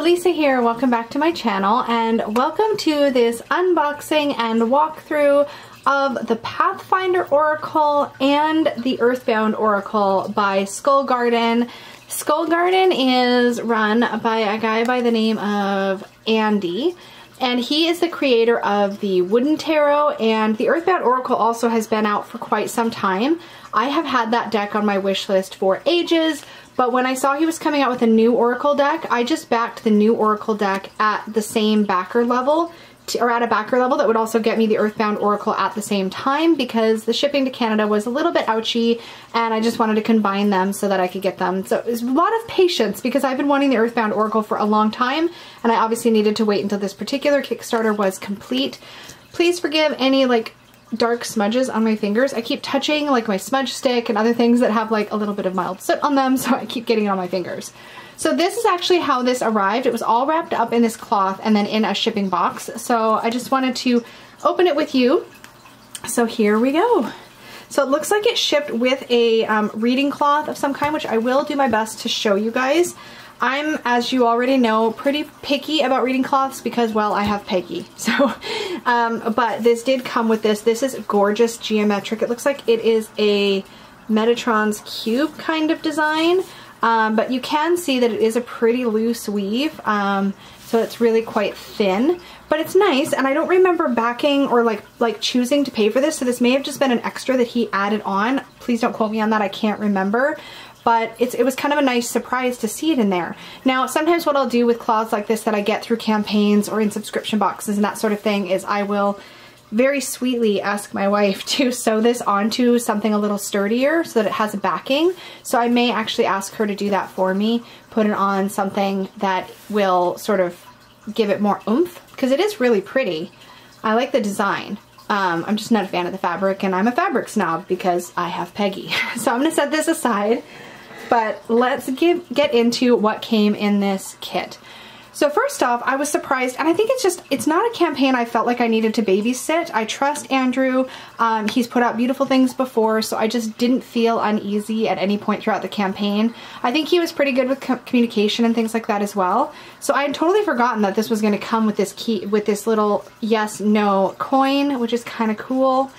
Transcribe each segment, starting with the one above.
Lisa here, welcome back to my channel and welcome to this unboxing and walkthrough of the Pathfinder Oracle and the Earthbound Oracle by Skull Garden. Skull Garden is run by a guy by the name of Andy, and he is the creator of the Wooden Tarot, and the Earthbound Oracle also has been out for quite some time. I have had that deck on my wish list for ages, but when I saw he was coming out with a new Oracle deck, I just backed the new Oracle deck at the same backer level, or at a backer level that would also get me the Earthbound Oracle at the same time, because the shipping to Canada was a little bit ouchy and I just wanted to combine them so that I could get them. So it was a lot of patience because I've been wanting the Earthbound Oracle for a long time and I obviously needed to wait until this particular Kickstarter was complete. Please forgive any like dark smudges on my fingers. I keep touching like my smudge stick and other things that have like a little bit of mild soot on them, so I keep getting it on my fingers. So this is actually how this arrived. It was all wrapped up in this cloth and then in a shipping box. So I just wanted to open it with you. So here we go. So it looks like it's shipped with a reading cloth of some kind, which I will do my best to show you guys. I'm, as you already know, pretty picky about reading cloths because, well, I have Peggy. So, but this did come with this. This is gorgeous geometric. It looks like it is a Metatron's cube kind of design. But you can see that it is a pretty loose weave, so it's really quite thin, but it's nice, and I don't remember backing or like choosing to pay for this, so this may have just been an extra that he added on. Please don't quote me on that, I can't remember, but it was kind of a nice surprise to see it in there. Now, sometimes what I'll do with cloths like this that I get through campaigns or in subscription boxes and that sort of thing is I will very sweetly ask my wife to sew this onto something a little sturdier so that it has a backing. So I may actually ask her to do that for me, put it on something that will sort of give it more oomph, because it is really pretty. I like the design. I'm just not a fan of the fabric, and I'm a fabric snob because I have Peggy. So I'm gonna set this aside, but let's get into what came in this kit. So first off, I was surprised, and I think it's not a campaign I felt like I needed to babysit. I trust Andrew. He's put out beautiful things before, so I just didn't feel uneasy at any point throughout the campaign. I think he was pretty good with communication and things like that as well. So I had totally forgotten that this was going to come with this key, with this little yes/no coin, which is kind of cool.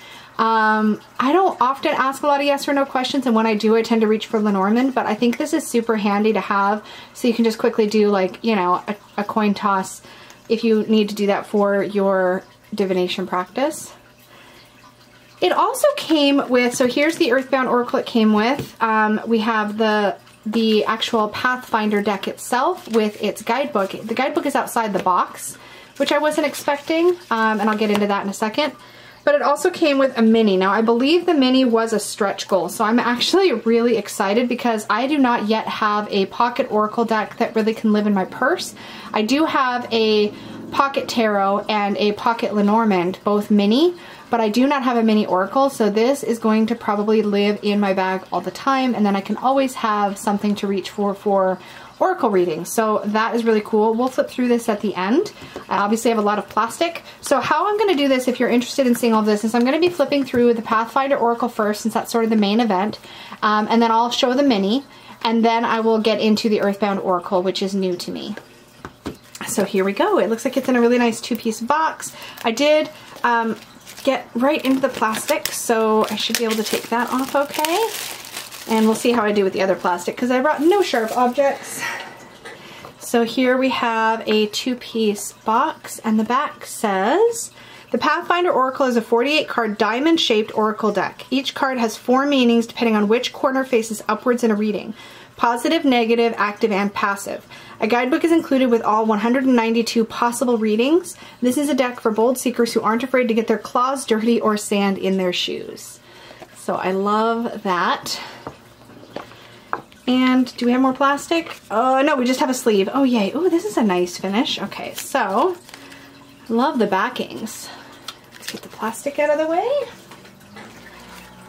I don't often ask a lot of yes or no questions, and when I do, I tend to reach for Lenormand, but I think this is super handy to have, so you can just quickly do, like, you know, a coin toss if you need to do that for your divination practice. It also came with, so here's the Earthbound Oracle it came with. We have the actual Pathfinder deck itself with its guidebook. The guidebook is outside the box, which I wasn't expecting, and I'll get into that in a second. But it also came with a mini. Now, I believe the mini was a stretch goal, so I'm actually really excited because I do not yet have a pocket Oracle deck that really can live in my purse. I do have a pocket Tarot and a pocket Lenormand, both mini, but I do not have a mini Oracle, so this is going to probably live in my bag all the time, and then I can always have something to reach for Oracle reading. So that is really cool. We'll flip through this at the end. I obviously have a lot of plastic. So how I'm going to do this, if you're interested in seeing all of this, is I'm going to be flipping through the Pathfinder Oracle first, since that's sort of the main event, and then I'll show the mini, and then I will get into the Earthbound Oracle, which is new to me. So here we go. It looks like it's in a really nice two-piece box. I did get right into the plastic, so I should be able to take that off okay. And we'll see how I do with the other plastic because I brought no sharp objects. So here we have a two-piece box, and the back says, the Pathfinder Oracle is a 48-card diamond-shaped Oracle deck. Each card has 4 meanings depending on which corner faces upwards in a reading: positive, negative, active, and passive. A guidebook is included with all 192 possible readings. This is a deck for bold seekers who aren't afraid to get their claws dirty or sand in their shoes. So I love that. And do we have more plastic? Oh, no, we just have a sleeve. Oh, yay. Oh, this is a nice finish. Okay, so love the backings. Let's get the plastic out of the way.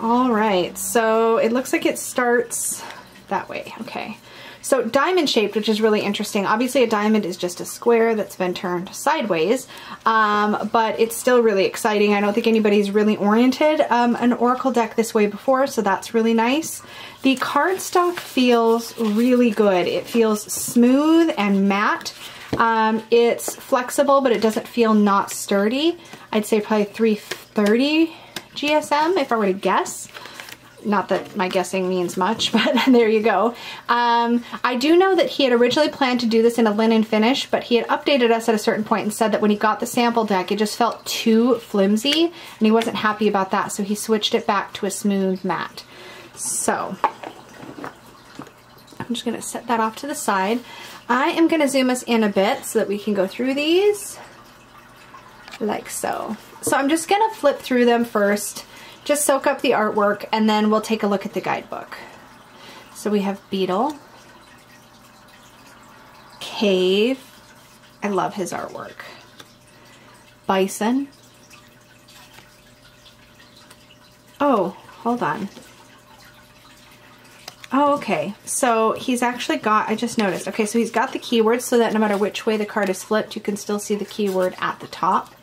All right, so it looks like it starts that way. Okay. So diamond shaped, which is really interesting. Obviously a diamond is just a square that's been turned sideways, but it's still really exciting. I don't think anybody's really oriented an Oracle deck this way before, so that's really nice. The cardstock feels really good. It feels smooth and matte. It's flexible, but it doesn't feel not sturdy. I'd say probably 330 GSM if I were to guess. Not that my guessing means much, but there you go. I do know that he had originally planned to do this in a linen finish, but he had updated us at a certain point and said that when he got the sample deck, it just felt too flimsy, and he wasn't happy about that, so he switched it back to a smooth matte. So I'm just gonna set that off to the side. I am gonna zoom us in a bit so that we can go through these like so. So I'm just gonna flip through them first, just soak up the artwork, and then we'll take a look at the guidebook. So we have Beetle, Cave, I love his artwork, Bison, oh, hold on. Oh, okay, so he's actually got, I just noticed, okay, so he's got the keywords so that no matter which way the card is flipped, you can still see the keyword at the top,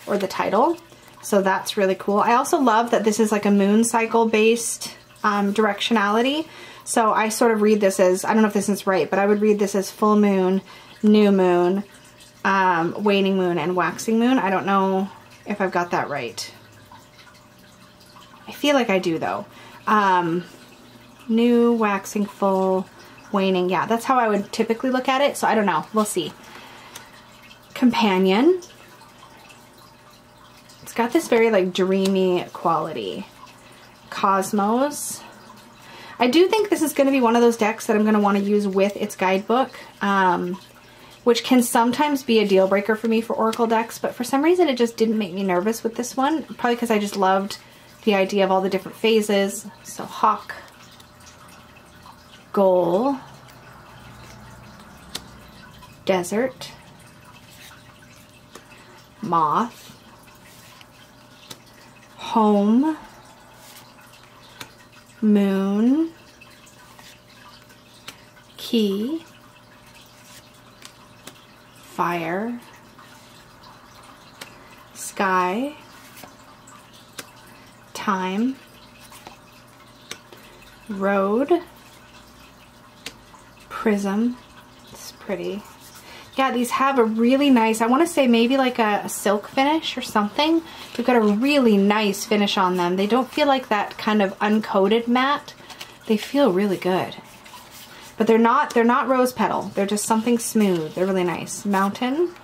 or the title. So that's really cool. I also love that this is like a moon cycle based directionality. So I sort of read this as, I don't know if this is right, but I would read this as full moon, new moon, waning moon, and waxing moon. I don't know if I've got that right. I feel like I do though. New, waxing, full, waning. Yeah, that's how I would typically look at it. So I don't know. We'll see. Companion. It's got this very like dreamy quality. Cosmos. I do think this is going to be one of those decks that I'm going to want to use with its guidebook, which can sometimes be a deal breaker for me for Oracle decks, but for some reason it just didn't make me nervous with this one. Probably because I just loved the idea of all the different phases. So Hawk, Goal, Desert, Moth, Home, Moon, Key, Fire, Sky, Time, Road, Prism. It's pretty. Yeah, these have a really nice, I want to say maybe like a silk finish or something. They've got a really nice finish on them. They don't feel like that kind of uncoated matte. They feel really good. But they're not rose petal. They're just something smooth. They're really nice. Mountain.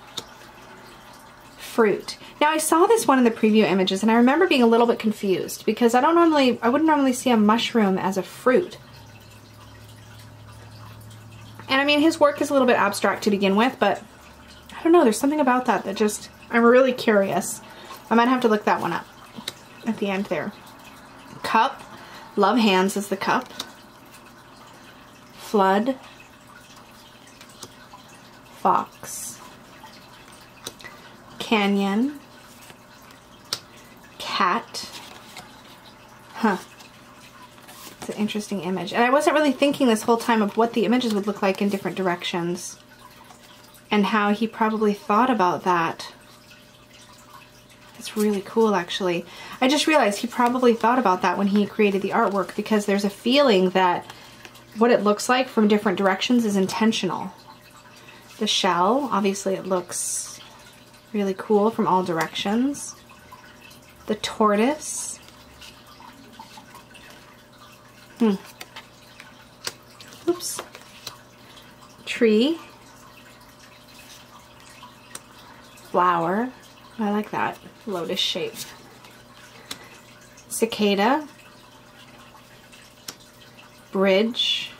Fruit. Now I saw this one in the preview images and I remember being a little bit confused because I wouldn't normally see a mushroom as a fruit. And I mean, his work is a little bit abstract to begin with, but I don't know, there's something about that that just, I'm really curious. I might have to look that one up at the end there. Cup. Love hands is the cup. Flood. Fox. Canyon. Cat. Huh. It's an interesting image. And I wasn't really thinking this whole time of what the images would look like in different directions. And how he probably thought about that. It's really cool, actually. I just realized he probably thought about that when he created the artwork, because there's a feeling that what it looks like from different directions is intentional. The shell, obviously it looks really cool from all directions. The tortoise. Oops. Tree. Flower. I like that. Lotus shape. Cicada. Bridge.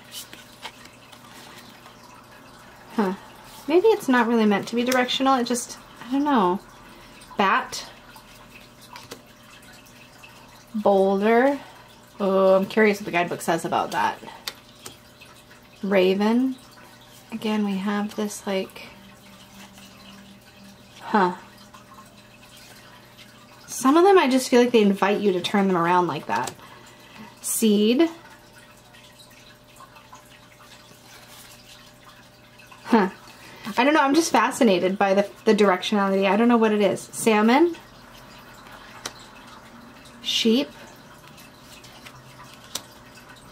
Huh. Maybe it's not really meant to be directional. It just, I don't know. Bat. Boulder. Oh, I'm curious what the guidebook says about that. Raven. Again, we have this like, huh. Some of them I just feel like they invite you to turn them around like that. Seed. Huh. I don't know, I'm just fascinated by the directionality. I don't know what it is. Salmon. Sheep.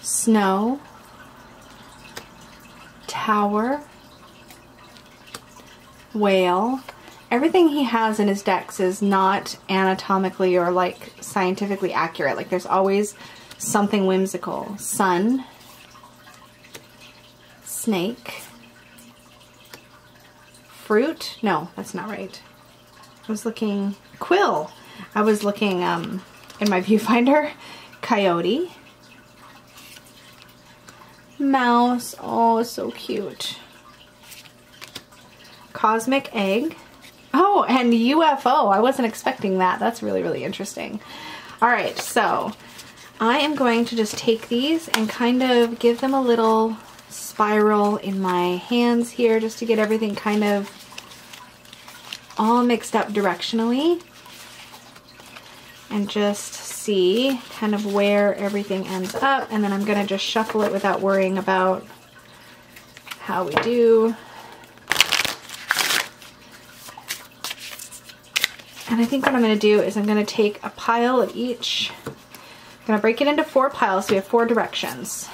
Snow. Tower. whale. Everything he has in his decks is not anatomically or like scientifically accurate. Like there's always something whimsical. Sun, snake, fruit. No, that's not right. I was looking, quill. I was looking in my viewfinder. Coyote, mouse. Oh, so cute. Cosmic egg. Oh, and UFO. I wasn't expecting that. That's really, really interesting. All right, so I am going to just take these and kind of give them a little spiral in my hands here just to get everything kind of all mixed up directionally and just see kind of where everything ends up, and then I'm going to just shuffle it without worrying about how we do. And I think what I'm going to do is I'm going to take a pile of each. I'm going to break it into 4 piles so we have 4 directions.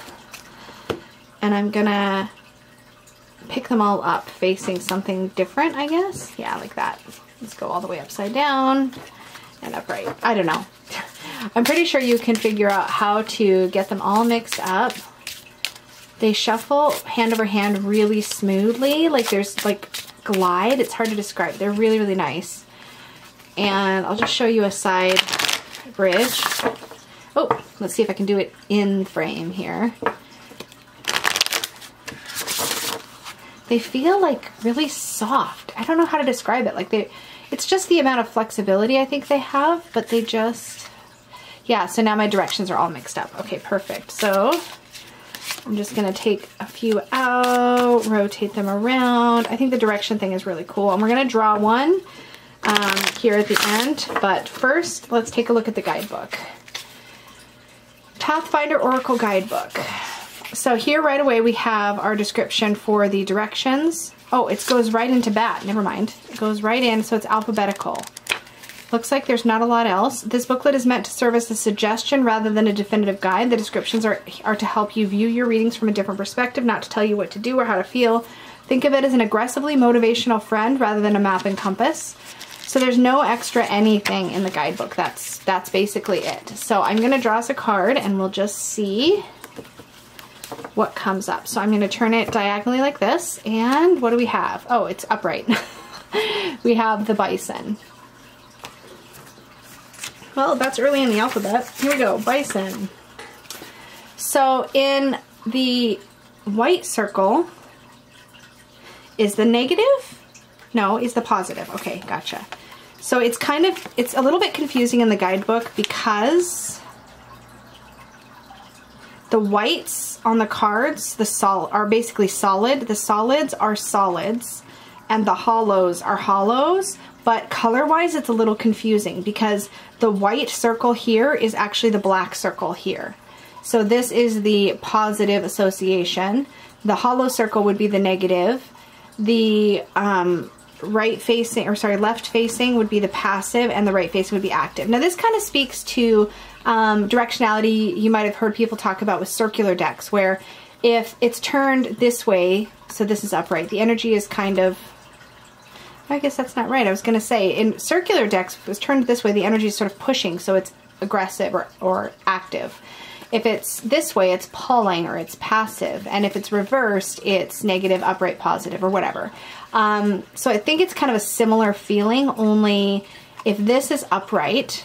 And I'm going to pick them all up facing something different, I guess. Yeah, like that. Let's go all the way upside down and upright. I don't know. I'm pretty sure you can figure out how to get them all mixed up. They shuffle hand over hand really smoothly. Like there's like glide. It's hard to describe. They're really, really nice. And I'll just show you a side bridge. Oh, let's see if I can do it in frame here. They feel like really soft. I don't know how to describe it. Like it's just the amount of flexibility I think they have, but they just, yeah, so now my directions are all mixed up. Okay, perfect. So I'm just gonna take a few out, rotate them around. I think the direction thing is really cool. And we're gonna draw one here at the end, but first let's take a look at the guidebook. Pathfinder Oracle Guidebook. So here right away we have our description for the directions. Oh, it goes right into bat. Never mind. It goes right in, so it's alphabetical. Looks like there's not a lot else. This booklet is meant to serve as a suggestion rather than a definitive guide. The descriptions are to help you view your readings from a different perspective, not to tell you what to do or how to feel. Think of it as an aggressively motivational friend rather than a map and compass. So there's no extra anything in the guidebook. That's basically it. So I'm going to draw us a card and we'll just see what comes up. So I'm going to turn it diagonally like this, and what do we have? Oh, it's upright. We have the bison. Well, that's early in the alphabet. Here we go, bison. So in the white circle is the negative? No, is the positive. Okay, gotcha. So it's kind of, it's a little bit confusing in the guidebook because the whites on the cards, are basically solid. The solids are solids and the hollows are hollows, but color-wise it's a little confusing because the white circle here is actually the black circle here. So this is the positive association. The hollow circle would be the negative. The left facing would be the passive, and the right facing would be active. Now this kind of speaks to directionality you might have heard people talk about with circular decks, where if it's turned this way, so this is upright, the energy is kind of, I guess that's not right. I was going to say in circular decks, if it was turned this way, the energy is sort of pushing, so it's aggressive or active. If it's this way, it's pulling or it's passive. And if it's reversed, it's negative, upright, positive, or whatever. So I think it's kind of a similar feeling, only if this is upright,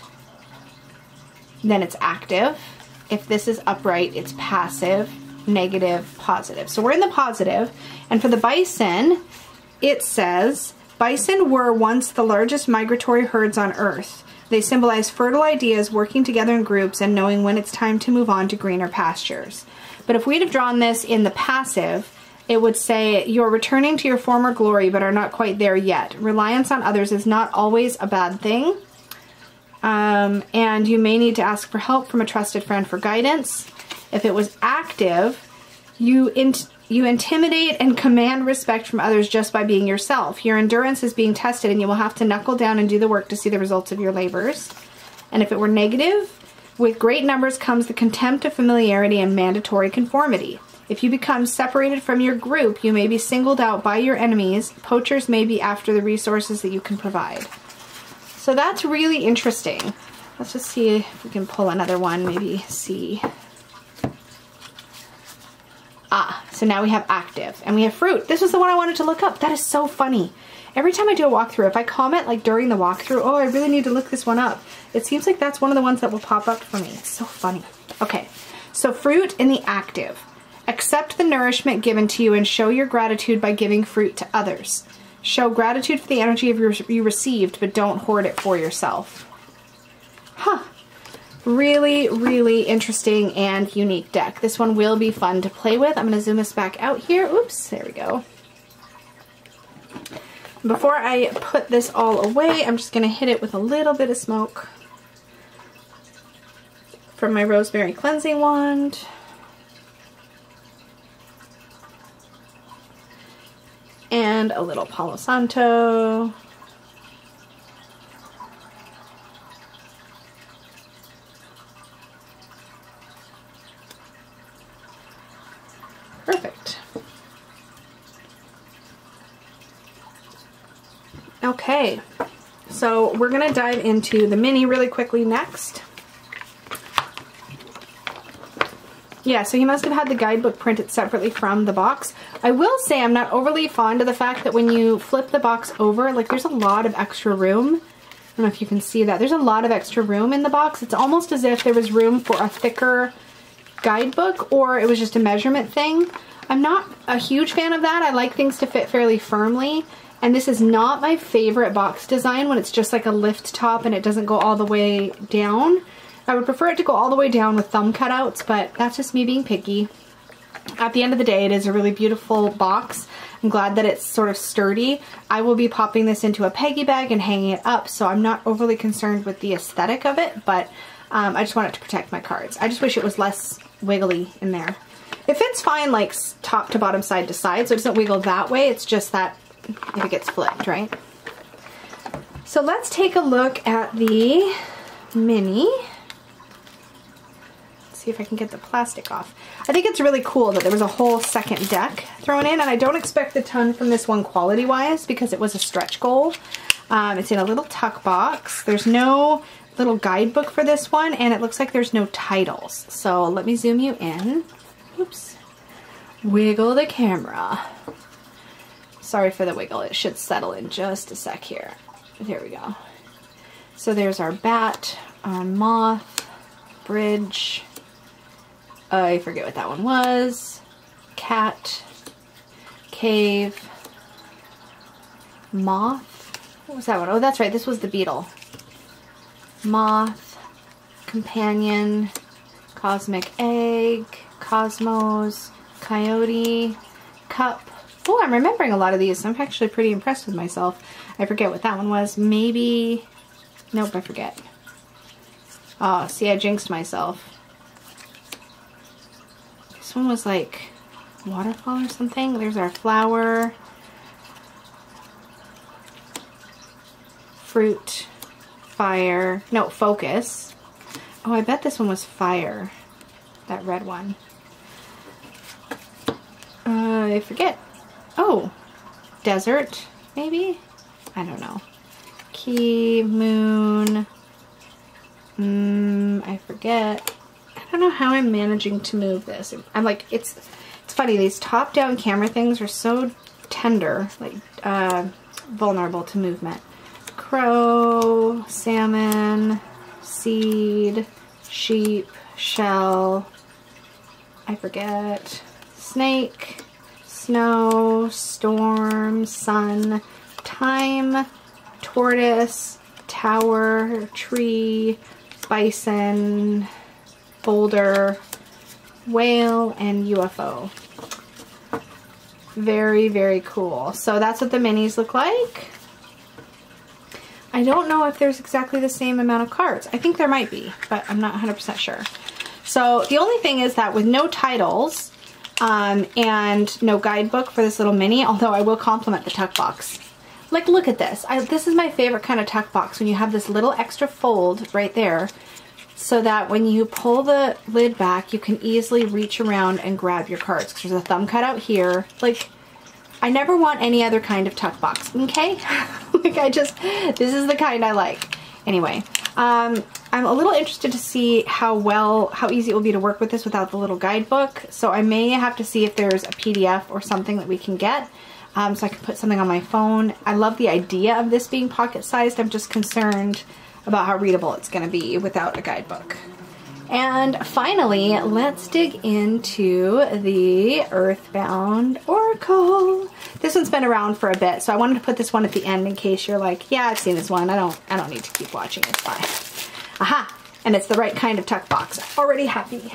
then it's active. If this is upright, it's passive, negative, positive. So we're in the positive. And for the bison, it says, bison were once the largest migratory herds on Earth. They symbolize fertile ideas working together in groups and knowing when it's time to move on to greener pastures. But if we'd have drawn this in the passive, it would say, you're returning to your former glory but are not quite there yet. Reliance on others is not always a bad thing. And you may need to ask for help from a trusted friend for guidance. If it was active, you intimidate and command respect from others just by being yourself. Your endurance is being tested and you will have to knuckle down and do the work to see the results of your labors. And if it were negative, with great numbers comes the contempt of familiarity and mandatory conformity. If you become separated from your group, you may be singled out by your enemies. Poachers may be after the resources that you can provide. So that's really interesting. Let's just see if we can pull another one, maybe see. Ah, so now we have active and we have fruit. This was the one I wanted to look up. That is so funny. Every time I do a walkthrough, if I comment like during the walkthrough, oh, I really need to look this one up, it seems like that's one of the ones that will pop up for me. It's so funny. Okay, so fruit in the active. Accept the nourishment given to you and show your gratitude by giving fruit to others. Show gratitude for the energy you received, but don't hoard it for yourself. Huh. Really, really interesting and unique deck. This one will be fun to play with. I'm going to zoom this back out here. Oops, there we go. Before I put this all away, I'm just going to hit it with a little bit of smoke from my rosemary cleansing wand. And a little Palo Santo. Perfect. Okay, so we're gonna dive into the mini really quickly next. Yeah, so he must have had the guidebook printed separately from the box. I will say I'm not overly fond of the fact that when you flip the box over, like there's a lot of extra room. I don't know if you can see that. There's a lot of extra room in the box. It's almost as if there was room for a thicker guidebook or it was just a measurement thing. I'm not a huge fan of that. I like things to fit fairly firmly. And this is not my favorite box design when it's just like a lift top and it doesn't go all the way down. I would prefer it to go all the way down with thumb cutouts, but that's just me being picky. At the end of the day, it is a really beautiful box. I'm glad that it's sort of sturdy. I will be popping this into a Peggy bag and hanging it up, so I'm not overly concerned with the aesthetic of it, but I just want it to protect my cards. I just wish it was less wiggly in there. It fits fine like top to bottom, side to side, so it doesn't wiggle that way. It's just that if it gets flipped, right? So let's take a look at the mini. See if I can get the plastic off. I think it's really cool that there was a whole second deck thrown in, and I don't expect a ton from this one quality-wise because it was a stretch goal. It's in a little tuck box. There's no little guidebook for this one, and it looks like there's no titles. So let me zoom you in. Oops. Wiggle the camera. Sorry for the wiggle. It should settle in just a sec here. There we go. So there's our bat, our moth, bridge. I forget what that one was. Cat, cave, moth. What was that one? Oh, that's right. This was the beetle. Moth, companion, cosmic egg, cosmos, coyote, cup. Oh, I'm remembering a lot of these. I'm actually pretty impressed with myself. I forget what that one was. Maybe, nope, I forget. Oh, see, I jinxed myself. This one was like waterfall or something. There's our flower, fruit, fire, no, focus. Oh, I bet this one was fire, that red one. I forget. Oh, desert, maybe? I don't know. Key, moon, I forget. I don't know how I'm managing to move this. I'm like, it's funny, these top-down camera things are so tender, like vulnerable to movement. Crow, salmon, seed, sheep, shell, I forget, snake, snow, storm, sun, time, tortoise, tower, tree, bison, boulder, whale, and UFO. Very, very cool. So that's what the minis look like. I don't know if there's exactly the same amount of cards. I think there might be, but I'm not 100% sure. So the only thing is that with no titles and no guidebook for this little mini, although I will compliment the tuck box. Like, look at this. This is my favorite kind of tuck box, when you have this little extra fold right there so that when you pull the lid back, you can easily reach around and grab your cards. There's a thumb cut out here. Like, I never want any other kind of tuck box, okay? Like, this is the kind I like. Anyway, I'm a little interested to see how easy it will be to work with this without the little guidebook. So I may have to see if there's a PDF or something that we can get, so I can put something on my phone. I love the idea of this being pocket-sized. I'm just concerned about how readable it's going to be without a guidebook. And finally, let's dig into the Earthbound Oracle. This one's been around for a bit, so I wanted to put this one at the end in case you're like, yeah, I've seen this one. I don't need to keep watching. It's fine. Aha! And it's the right kind of tuck box. Already happy.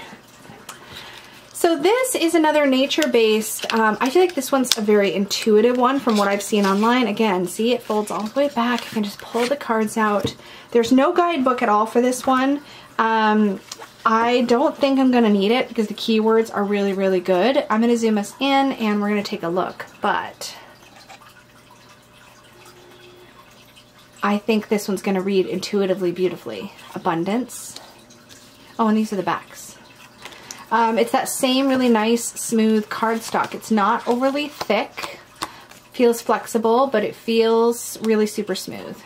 So this is another nature-based, I feel like this one's a very intuitive one from what I've seen online. Again, see, it folds all the way back. You can just pull the cards out. There's no guidebook at all for this one. I don't think I'm going to need it because the keywords are really, really good. I'm going to zoom us in and we're going to take a look, but I think this one's going to read intuitively beautifully. Abundance. Oh, and these are the backs. It's that same really nice, smooth cardstock. It's not overly thick. Feels flexible, but it feels really super smooth.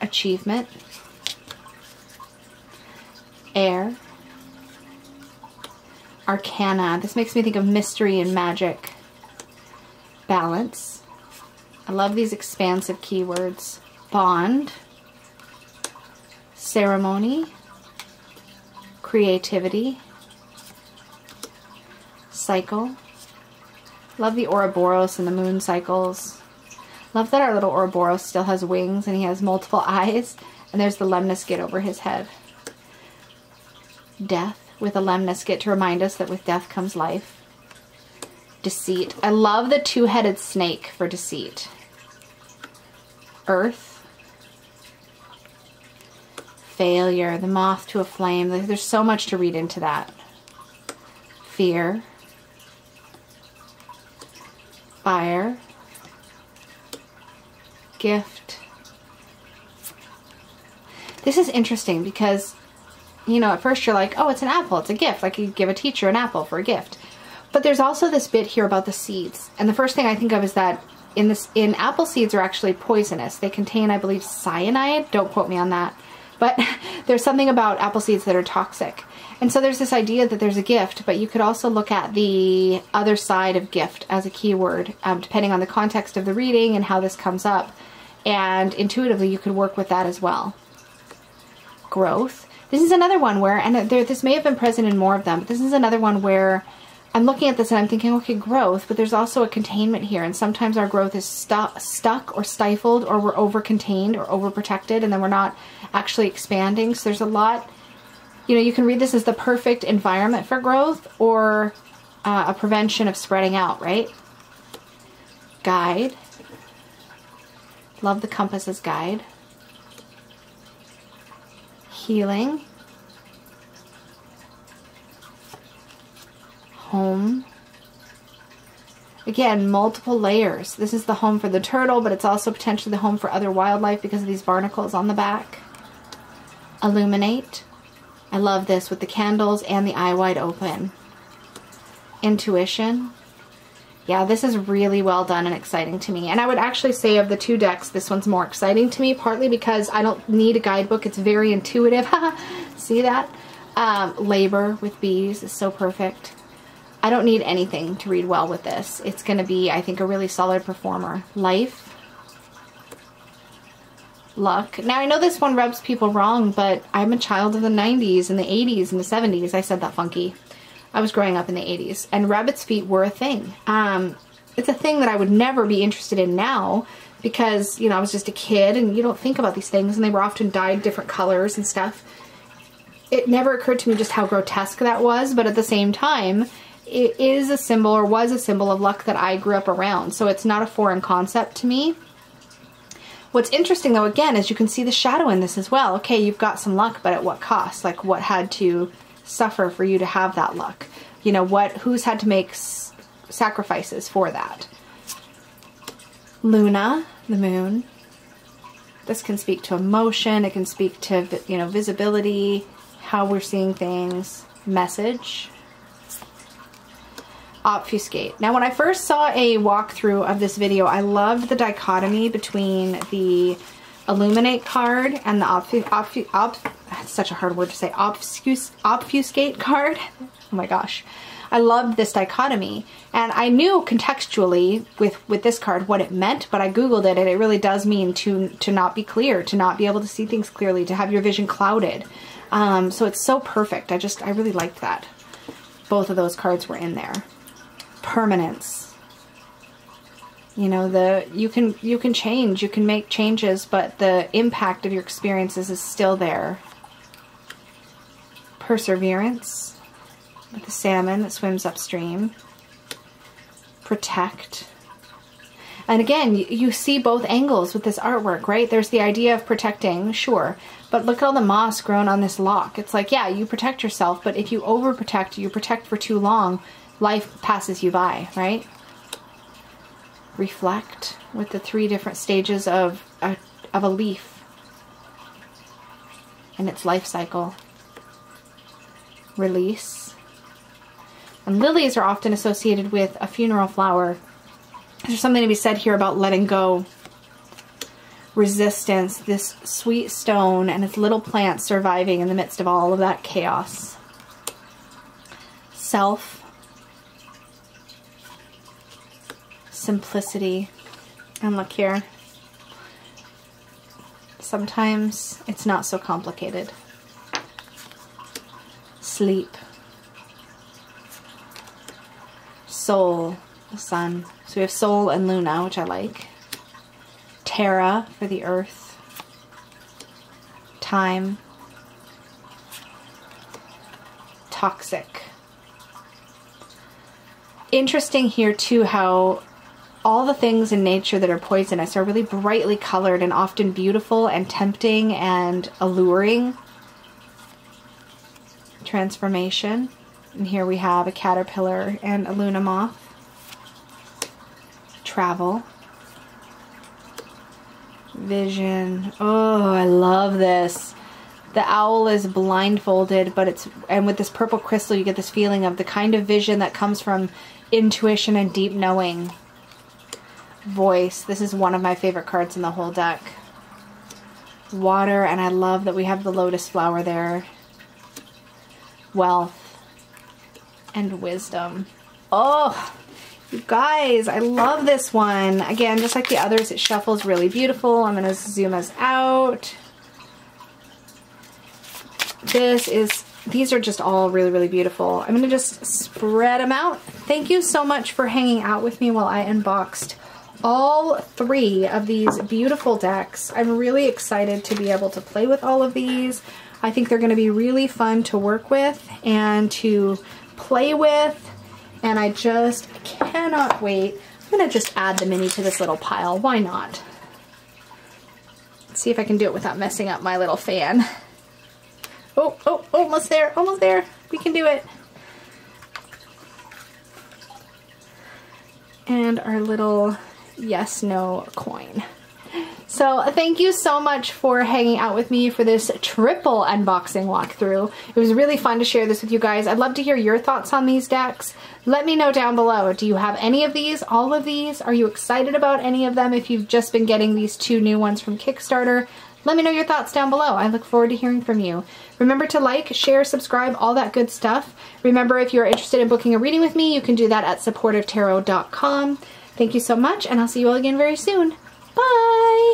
Achievement. Air. Arcana. This makes me think of mystery and magic. Balance. I love these expansive keywords. Bond. Ceremony. Creativity. Cycle. Love the Ouroboros and the moon cycles. Love that our little Ouroboros still has wings and he has multiple eyes. And there's the lemniscate over his head. Death with a lemniscate to remind us that with death comes life. Deceit. I love the two-headed snake for deceit. Earth. Failure. The moth to a flame. There's so much to read into that. Fear. Fire. Gift. This is interesting because, you know, at first you're like, oh, it's an apple, it's a gift. Like you give a teacher an apple for a gift. But there's also this bit here about the seeds. And the first thing I think of is that in apple seeds are actually poisonous. They contain, I believe, cyanide. Don't quote me on that. But there's something about apple seeds that are toxic. And so there's this idea that there's a gift, but you could also look at the other side of gift as a keyword, depending on the context of the reading and how this comes up. And intuitively, you could work with that as well. Growth. This is another one where, and this may have been present in more of them, but this is another one where I'm looking at this and I'm thinking, okay, growth, but there's also a containment here. And sometimes our growth is stuck or stifled, or we're over-contained or over-protected, and then we're not actually expanding. So there's a lot, you know, you can read this as the perfect environment for growth or a prevention of spreading out, right? Guide. Love the compass as guide. Healing. Home. Again, multiple layers. This is the home for the turtle, but it's also potentially the home for other wildlife because of these barnacles on the back. Illuminate. I love this with the candles and the eye wide open. Intuition. Yeah, this is really well done and exciting to me. And I would actually say of the two decks, this one's more exciting to me, partly because I don't need a guidebook. It's very intuitive. See that? Labor with bees is so perfect. I don't need anything to read well with this. It's going to be, I think, a really solid performer. Life. Luck. Now, I know this one rubs people wrong, but I'm a child of the 90s and the 80s and the 70s. I said that funky. I was growing up in the 80s, and rabbit's feet were a thing. It's a thing that I would never be interested in now because, you know, I was just a kid and you don't think about these things, and they were often dyed different colors and stuff. It never occurred to me just how grotesque that was, but at the same time, it is a symbol, or was a symbol, of luck that I grew up around, so it's not a foreign concept to me. What's interesting, though, again, is you can see the shadow in this as well. Okay, you've got some luck, but at what cost? Like, what had to suffer for you to have that luck? You know, who's had to make sacrifices for that? Luna, the moon. This can speak to emotion. It can speak to, you know, visibility, how we're seeing things, message. Obfuscate. Now, when I first saw a walkthrough of this video, I loved the dichotomy between the Illuminate card and the that's such a hard word to say, obfuscate card. Oh my gosh. I loved this dichotomy, and I knew contextually with this card what it meant, but I Googled it, and it really does mean to not be clear, to not be able to see things clearly, to have your vision clouded. So it's so perfect. I really liked that. Both of those cards were in there. Permanence. You know, you can change, you can make changes, but the impact of your experiences is still there. Perseverance. With the salmon that swims upstream. Protect. And again, you see both angles with this artwork, right? There's the idea of protecting, sure, but look at all the moss grown on this lock. It's like, yeah, you protect yourself, but if you overprotect, you protect for too long, life passes you by, right? Reflect with the 3 different stages of a leaf and its life cycle. Release. And lilies are often associated with a funeral flower. There's something to be said here about letting go. Resistance, this sweet stone and its little plant surviving in the midst of all of that chaos. Self. Simplicity. And look here. Sometimes it's not so complicated. Sleep. Soul, the sun. So we have Soul and Luna, which I like. Terra for the earth. Time. Toxic. Interesting here too how all the things in nature that are poisonous are really brightly colored and often beautiful and tempting and alluring. Transformation. And here we have a caterpillar and a Luna moth. Travel. Vision. Oh, I love this. The owl is blindfolded, but and with this purple crystal you get this feeling of the kind of vision that comes from intuition and deep knowing. Voice. This is one of my favorite cards in the whole deck. Water, and I love that we have the lotus flower there. Wealth. And wisdom. Oh, you guys, I love this one. Again, just like the others, it shuffles really beautiful. I'm going to zoom us out. These are just all really, really beautiful. I'm going to just spread them out. Thank you so much for hanging out with me while I unboxed all 3 of these beautiful decks. I'm really excited to be able to play with all of these. I think they're going to be really fun to work with and to play with, and I just cannot wait. I'm going to just add the mini to this little pile. Why not? Let's see if I can do it without messing up my little fan. Oh, almost there, almost there. We can do it. And our little yes, no coin. So thank you so much for hanging out with me for this triple unboxing walkthrough. It was really fun to share this with you guys. I'd love to hear your thoughts on these decks. Let me know down below. Do you have any of these? All of these? Are you excited about any of them if you've just been getting these 2 new ones from Kickstarter? Let me know your thoughts down below. I look forward to hearing from you. Remember to like, share, subscribe, all that good stuff. Remember, if you're interested in booking a reading with me, you can do that at supportivetarot.com. Thank you so much, and I'll see you all again very soon. Bye!